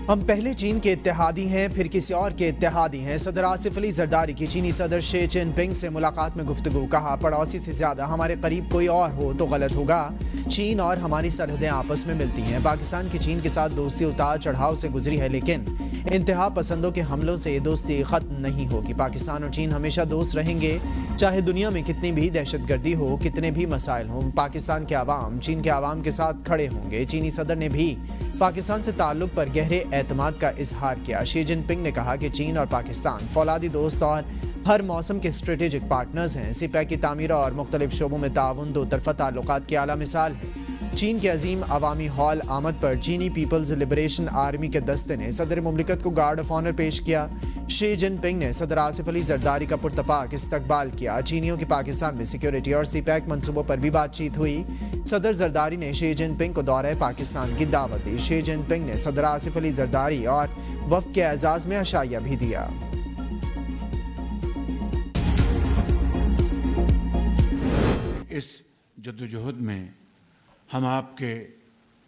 ہم پہلے چین کے اتحادی ہیں پھر کسی اور کے اتحادی ہیں۔ صدر آصف علی زرداری کی چینی صدر شی جن پنگ سے ملاقات میں گفتگو۔ کہا پڑوسی سے زیادہ ہمارے قریب کوئی اور ہو تو غلط ہوگا۔ چین اور ہماری سرحدیں آپس میں ملتی ہیں۔ پاکستان کی چین کے ساتھ دوستی اتار چڑھاؤ سے گزری ہے، لیکن انتہا پسندوں کے حملوں سے یہ دوستی ختم نہیں ہوگی۔ پاکستان اور چین ہمیشہ دوست رہیں گے، چاہے دنیا میں کتنی بھی دہشت گردی ہو، کتنے بھی مسائل ہوں۔ پاکستان کے عوام چین کے عوام کے ساتھ کھڑے ہوں گے۔ چینی صدر نے بھی پاکستان سے تعلق پر گہرے اعتماد کا اظہار کیا۔ شی جن پنگ نے کہا کہ چین اور پاکستان فولادی دوست اور ہر موسم کے اسٹریٹجک پارٹنرز ہیں۔ سی پیک کی تعمیر اور مختلف شعبوں میں تعاون دو طرفہ تعلقات کی اعلیٰ مثال ہے۔ چین کے عظیم عوامی ہال آمد پر چینی پیپلز لبریشن آرمی کے دستے نے صدر مملکت کو گارڈ آف آنر پیش کیا۔ شی جن پنگ نے صدر آصف علی زرداری کا پرتپاک استقبال کیا۔ چینیوں کی پاکستان میں سیکیورٹی اور سی پیک منصوبوں پر بھی بات چیت ہوئی۔ صدر زرداری نے شی جن پنگ کو دورہ پاکستان کی دعوت دی۔ شی جن پنگ نے صدر آصف علی زرداری اور وفد کے اعزاز میں عشائیہ بھی دیا۔ اس جدوجہد میں ہم آپ کے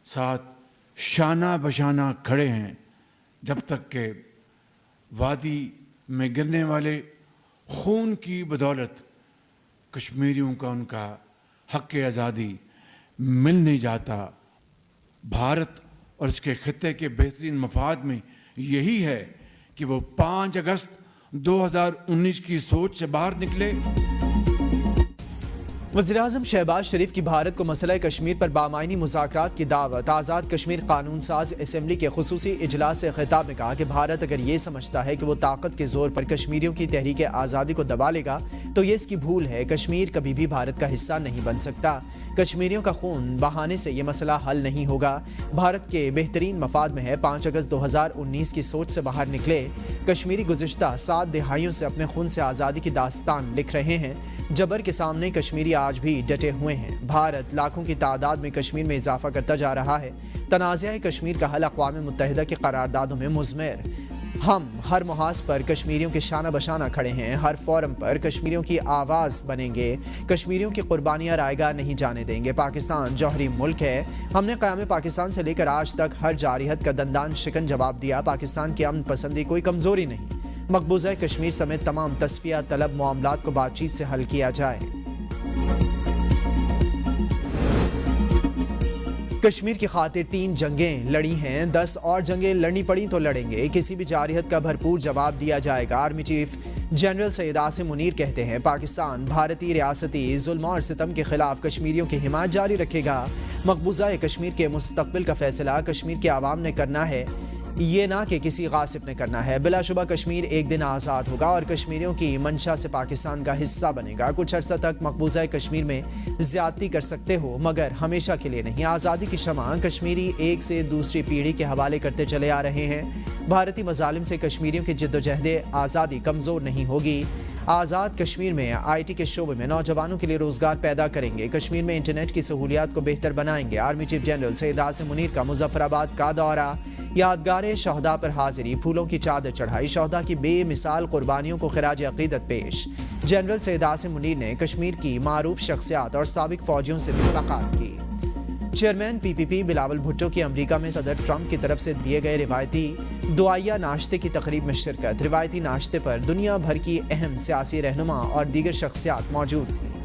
ساتھ شانہ بشانہ کھڑے ہیں جب تک کہ وادی میں گرنے والے خون کی بدولت کشمیریوں کا ان کا حق آزادی مل نہیں جاتا۔ بھارت اور اس کے خطے کے بہترین مفاد میں یہی ہے کہ وہ 5 اگست 2019 کی سوچ سے باہر نکلے۔ وزیراعظم شہباز شریف کی بھارت کو مسئلہ کشمیر پر بامعنی مذاکرات کی دعوت۔ آزاد کشمیر قانون ساز اسمبلی کے خصوصی اجلاس سے خطاب میں کہا کہ بھارت اگر یہ سمجھتا ہے کہ وہ طاقت کے زور پر کشمیریوں کی تحریک آزادی کو دبا لے گا تو یہ اس کی بھول ہے۔ کشمیر کبھی بھی بھارت کا حصہ نہیں بن سکتا۔ کشمیریوں کا خون بہانے سے یہ مسئلہ حل نہیں ہوگا۔ بھارت کے بہترین مفاد میں ہے 5 اگست 2019 کی سوچ سے باہر نکلے۔ کشمیری گزشتہ 7 دہائیوں سے اپنے خون سے آزادی کی داستان لکھ رہے ہیں۔ جبر کے سامنے کشمیری آج بھی ڈٹے ہوئے ہیں۔ بھارت لاکھوں کی تعداد میں کشمیر میں اضافہ کرتا جا رہا ہے۔ تنازع کشمیر کا حل اقوام متحدہ کی قراردادوں میں مضمر۔ ہم ہر محاذ پر کشمیریوں کے شانہ بشانہ کھڑے ہیں، ہر فورم پر کشمیریوں کی آواز بنیں گے، کشمیریوں کی قربانیاں رائیگاں نہیں جانے دیں گے۔ پاکستان جوہری ملک ہے۔ ہم نے قیام پاکستان سے لے کر آج تک ہر جارحیت کا دندان شکن جواب دیا۔ پاکستان کی امن پسندی کوئی کمزوری نہیں۔ مقبوضہ کشمیر سمیت تمام تصفیہ طلب معاملات کو بات چیت سے حل کیا جائے۔ کشمیر کی خاطر 3 جنگیں لڑی ہیں، 10 اور جنگیں لڑنی پڑی تو لڑیں گے۔ کسی بھی جارحیت کا بھرپور جواب دیا جائے گا۔ Army chief general Syed Asim Munir کہتے ہیں پاکستان بھارتی ریاستی ظلم اور ستم کے خلاف کشمیریوں کی حمایت جاری رکھے گا۔ مقبوضہ کشمیر کے مستقبل کا فیصلہ کشمیر کے عوام نے کرنا ہے، یہ نہ کہ کسی غاصب نے کرنا ہے۔ بلا شبہ کشمیر ایک دن آزاد ہوگا اور کشمیریوں کی منشا سے پاکستان کا حصہ بنے گا۔ کچھ عرصہ تک مقبوضہ کشمیر میں زیادتی کر سکتے ہو مگر ہمیشہ کے لیے نہیں۔ آزادی کی شمع کشمیری ایک سے دوسری پیڑھی کے حوالے کرتے چلے آ رہے ہیں۔ بھارتی مظالم سے کشمیریوں کی جدوجہد آزادی کمزور نہیں ہوگی۔ آزاد کشمیر میں آئی ٹی کے شعبے میں نوجوانوں کے لیے روزگار پیدا کریں گے۔ کشمیر میں انٹرنیٹ کی سہولیات کو بہتر بنائیں گے۔ Army chief general Syed Asim Munir کا مظفر آباد کا دورہ، یادگار شہداء پر حاضری، پھولوں کی چادر چڑھائی، شہداء کی بے مثال قربانیوں کو خراج عقیدت پیش۔ جنرل سید عاصم منیر نے کشمیر کی معروف شخصیات اور سابق فوجیوں سے بھی ملاقات کی۔ چیئرمین پی پی پی بلاول بھٹو کی امریکہ میں صدر ٹرمپ کی طرف سے دیے گئے روایتی دعائیہ ناشتے کی تقریب میں شرکت۔ روایتی ناشتے پر دنیا بھر کی اہم سیاسی رہنما اور دیگر شخصیات موجود تھیں۔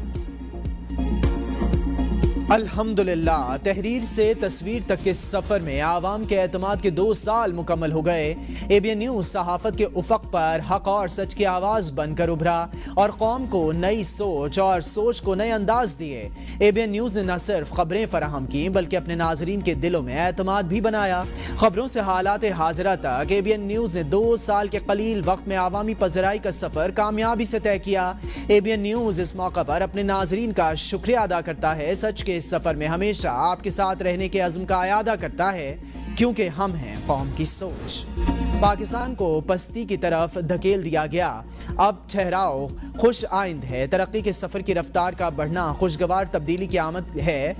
الحمدللہ، تحریر سے تصویر تک کے سفر میں عوام کے اعتماد کے 2 سال مکمل ہو گئے۔ اے بی این نیوز صحافت کے افق پر حق اور سچ کی آواز بن کر ابھرا اور قوم کو نئی سوچ اور سوچ کو نئے انداز دیے۔ اے بی این نیوز نے نہ صرف خبریں فراہم کی بلکہ اپنے ناظرین کے دلوں میں اعتماد بھی بنایا۔ خبروں سے حالات حاضرہ تک اے بی این نیوز نے 2 سال کے قلیل وقت میں عوامی پذیرائی کا سفر کامیابی سے طے کیا۔ اے بی این نیوز اس موقع پر اپنے ناظرین کا شکریہ ادا کرتا ہے، سچ کے اس سفر میں ہمیشہ آپ کے ساتھ رہنے کے عزم کا اعادہ کرتا ہے، کیونکہ ہم ہیں قوم کی سوچ۔ پاکستان کو پستی کی طرف دھکیل دیا گیا، اب ٹھہراؤ خوش آئند ہے۔ ترقی کے سفر کی رفتار کا بڑھنا خوشگوار تبدیلی کی آمد ہے۔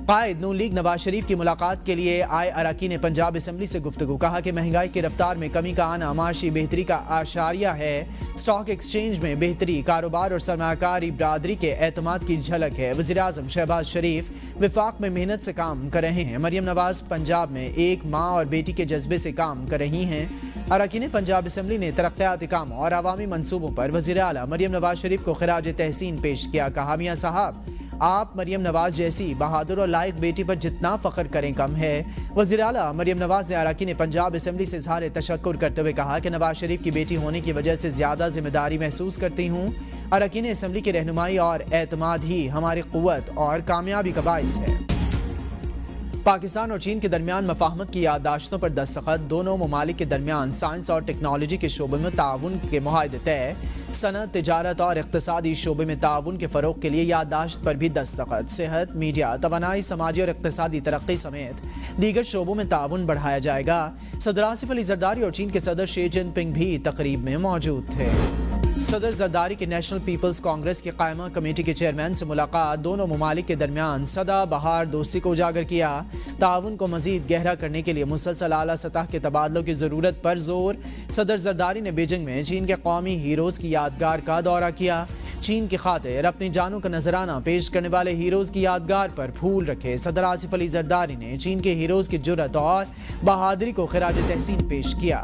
قائد نون لیگ نواز شریف کی ملاقات کے لیے آئے اراکین پنجاب اسمبلی سے گفتگو. کہا کہ مہنگائی کی رفتار میں کمی کا آنا معاشی بہتری کا اشاریہ ہے. اسٹاک ایکسچینج میں بہتری کاروبار اور سرمایہ کاری برادری کے اعتماد کی جھلک ہے. وزیراعظم شہباز شریف وفاق میں محنت سے کام کر رہے ہیں. مریم نواز پنجاب میں ایک ماں اور بیٹی کے جذبے سے کام کر رہی ہیں. اراکین پنجاب اسمبلی نے ترقیاتی کاموں اور عوامی منصوبوں پر وزیر اعلیٰ مریم نواز شریف کو خراج تحسین پیش کیا. کہا میاں صاحب آپ مریم نواز جیسی بہادر اور لائق بیٹی پر جتنا فخر کریں کم ہے. وزیر اعلیٰ مریم نواز نے اراکین پنجاب اسمبلی سے اظہار تشکر کرتے ہوئے کہا کہ نواز شریف کی بیٹی ہونے کی وجہ سے زیادہ ذمہ داری محسوس کرتی ہوں. اراکین اسمبلی کی رہنمائی اور اعتماد ہی ہماری قوت اور کامیابی کا باعث ہے. پاکستان اور چین کے درمیان مفاہمت کی یادداشتوں پر دستخط. دونوں ممالک کے درمیان سائنس اور ٹیکنالوجی کے شعبے میں تعاون کے معاہدے طے. صنعت، تجارت اور اقتصادی شعبے میں تعاون کے فروغ کے لیے یادداشت پر بھی دستخط. صحت، میڈیا، توانائی، سماجی اور اقتصادی ترقی سمیت دیگر شعبوں میں تعاون بڑھایا جائے گا. صدر آصف علی زرداری اور چین کے صدر شی جن پنگ بھی تقریب میں موجود تھے. صدر زرداری کی نیشنل پیپلز کانگریس کی قائمہ کمیٹی کے چیئرمین سے ملاقات. دونوں ممالک کے درمیان سدا بہار دوستی کو اجاگر کیا. تعاون کو مزید گہرا کرنے کے لیے مسلسل اعلیٰ سطح کے تبادلوں کی ضرورت پر زور. صدر زرداری نے بیجنگ میں چین کے قومی ہیروز کی یادگار کا دورہ کیا. چین کی خاطر اپنی جانوں کا نذرانہ پیش کرنے والے ہیروز کی یادگار پر پھول رکھے. صدر آصف علی زرداری نے چین کے ہیروز کی جرأت اور بہادری کو خراج تحسین پیش کیا.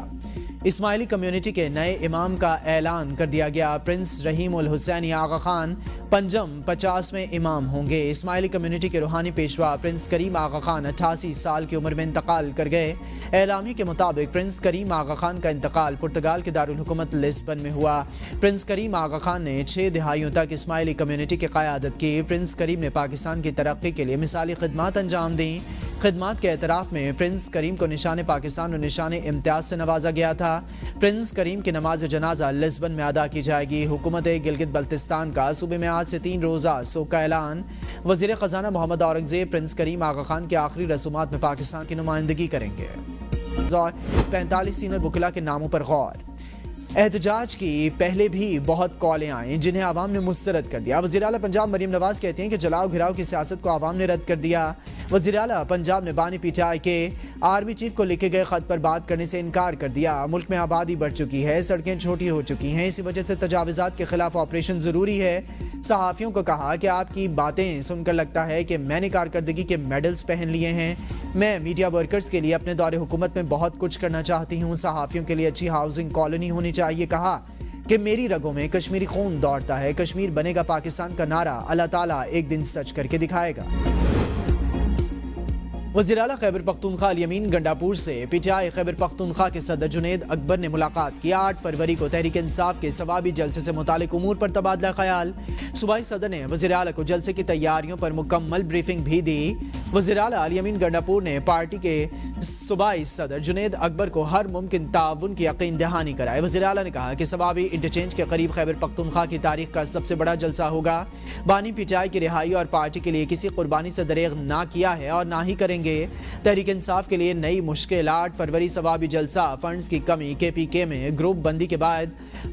اسماعیلی کمیونٹی کے نئے امام کا اعلان کر دیا گیا. پرنس رحیم الحسینی آغا خان پنجم 50ویں امام ہوں گے. اسماعیلی کمیونٹی کے روحانی پیشوا پرنس کریم آغا خان 88 سال کی عمر میں انتقال کر گئے. اعلامیے کے مطابق پرنس کریم آغا خان کا انتقال پرتگال کے دارالحکومت لسبن میں ہوا. پرنس کریم آغا خان نے 6 دہائیوں تک اسماعیلی کمیونٹی کی قیادت کی. پرنس کریم نے پاکستان کی ترقی کے لیے مثالی خدمات انجام دیں. خدمات کے اعتراف میں پرنس کریم کو نشان پاکستان اور نشان امتیاز سے نوازا گیا تھا. پرنس کریم کی نماز جنازہ لسبن میں ادا کی جائے گی. حکومت گلگت بلتستان کا صوبے میں آج سے 3 روزہ سوگ کا اعلان. وزیر خزانہ محمد اورنگزیب پرنس کریم آغا خان کے آخری رسومات میں پاکستان کی نمائندگی کریں گے. 45 سینئر وکلاء کے ناموں پر غور. احتجاج کی پہلے بھی بہت کالیں آئیں جنہیں عوام نے مسترد کر دیا. وزیر اعلیٰ پنجاب مریم نواز کہتے ہیں کہ جلاؤ گھراؤ کی سیاست کو عوام نے رد کر دیا. وزیر اعلیٰ پنجاب نے بانی پی ٹی آئی کے آرمی چیف کو لکھے گئے خط پر بات کرنے سے انکار کر دیا. ملک میں آبادی بڑھ چکی ہے، سڑکیں چھوٹی ہو چکی ہیں، اسی وجہ سے تجاوزات کے خلاف آپریشن ضروری ہے. صحافیوں کو کہا کہ آپ کی باتیں سن کر لگتا ہے کہ میں نے کارکردگی کے میڈلز پہن لیے ہیں. میں میڈیا ورکرز کے لیے اپنے دور حکومت میں بہت کچھ کرنا چاہتی ہوں. صحافیوں کے لیے اچھی ہاؤسنگ کالونی ہونی چاہیے. کہا کہ میری رگوں میں کشمیری خون دوڑتا ہے. کشمیر بنے گا پاکستان کا نعرہ اللہ تعالیٰ ایک دن سچ کر کے دکھائے گا. وزیر اعلیٰ خیبر پختونخوا الیمین گنڈاپور سے P T I Khyber Pakhtunkhwa کے صدر جنید اکبر نے ملاقات کی. 8 فروری کو تحریک انصاف کے ثوابی جلسے سے متعلق امور پر تبادلہ خیال. صوبائی صدر نے وزیر اعلیٰ کو جلسے کی تیاریوں پر مکمل بریفنگ بھی دی. وزیر اعلیٰ الیمین گنڈاپور نے پارٹی کے صوبائی صدر جنید اکبر کو ہر ممکن تعاون کی یقین دہانی کرائی. وزیر اعلیٰ نے کہا کہ ثوابی انٹرچینج کے قریب خیبر پختونخوا کی تاریخ کا سب سے بڑا جلسہ ہوگا. بانی پی ٹی آئی کی رہائی اور پارٹی کے لیے کسی قربانی سے دریغ نہ کیا ہے اور نہ ہی کریں گے. تحریک انصاف کے لیے نئی مشکل. 8 فروری ثوابی جلسہ. فنڈز کی کمی. کے پی کے میں گروپ بندی کے بعد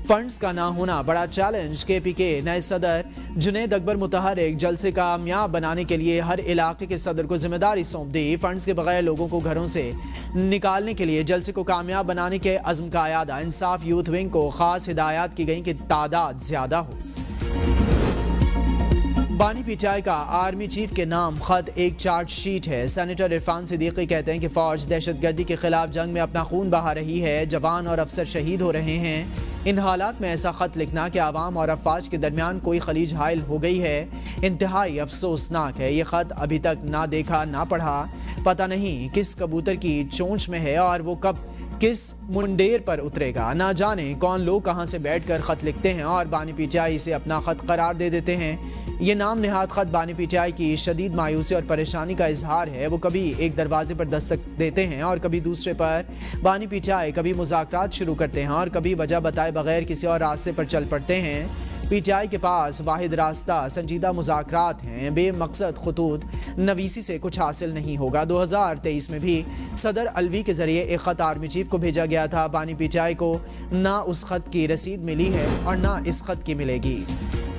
فنڈز کا نہ ہونا بڑا چیلنج. کے پی کے نئے صدر جنید اکبر متحرک. جلسے کامیاب بنانے کے لیے ہر علاقے کے صدر کو ذمہ داری سونپ دی. فنڈز کے بغیر لوگوں کو گھروں سے نکالنے کے لیے جلسے کو کامیاب بنانے کے عزم کا اعادہ. انصاف یوتھ ونگ کو خاص ہدایات کی گئیں کہ تعداد زیادہ ہو. بانی پی ٹی آئی کا آرمی چیف کے نام خط ایک چارج شیٹ ہے. سینیٹر عرفان صدیقی کہتے ہیں کہ فوج دہشت گردی کے خلاف جنگ میں اپنا خون بہا رہی ہے. جوان اور افسر شہید ہو رہے ہیں. ان حالات میں ایسا خط لکھنا کہ عوام اور افواج کے درمیان کوئی خلیج حائل ہو گئی ہے انتہائی افسوسناک ہے. یہ خط ابھی تک نہ دیکھا نہ پڑھا. پتہ نہیں کس کبوتر کی چونچ میں ہے اور وہ کب کس منڈیر پر اترے گا. نہ جانے کون لوگ کہاں سے بیٹھ کر خط لکھتے ہیں اور بانی پی ٹی آئی سے اپنا خط قرار دے دیتے ہیں. یہ نام نہاد خط بانی پی ٹی آئی کی شدید مایوسی اور پریشانی کا اظہار ہے. وہ کبھی ایک دروازے پر دستک دیتے ہیں اور کبھی دوسرے پر. بانی پی ٹی آئی کبھی مذاکرات شروع کرتے ہیں اور کبھی وجہ بتائے بغیر کسی اور راستے پر چل پڑتے ہیں. پی ٹی آئی کے پاس واحد راستہ سنجیدہ مذاکرات ہیں. بے مقصد خطوط نویسی سے کچھ حاصل نہیں ہوگا. 2023 میں بھی صدر الوی کے ذریعے ایک خط آرمی چیف کو بھیجا گیا تھا. بانی پی ٹی آئی کو نہ اس خط کی رسید ملی ہے اور نہ اس خط کی ملے گی.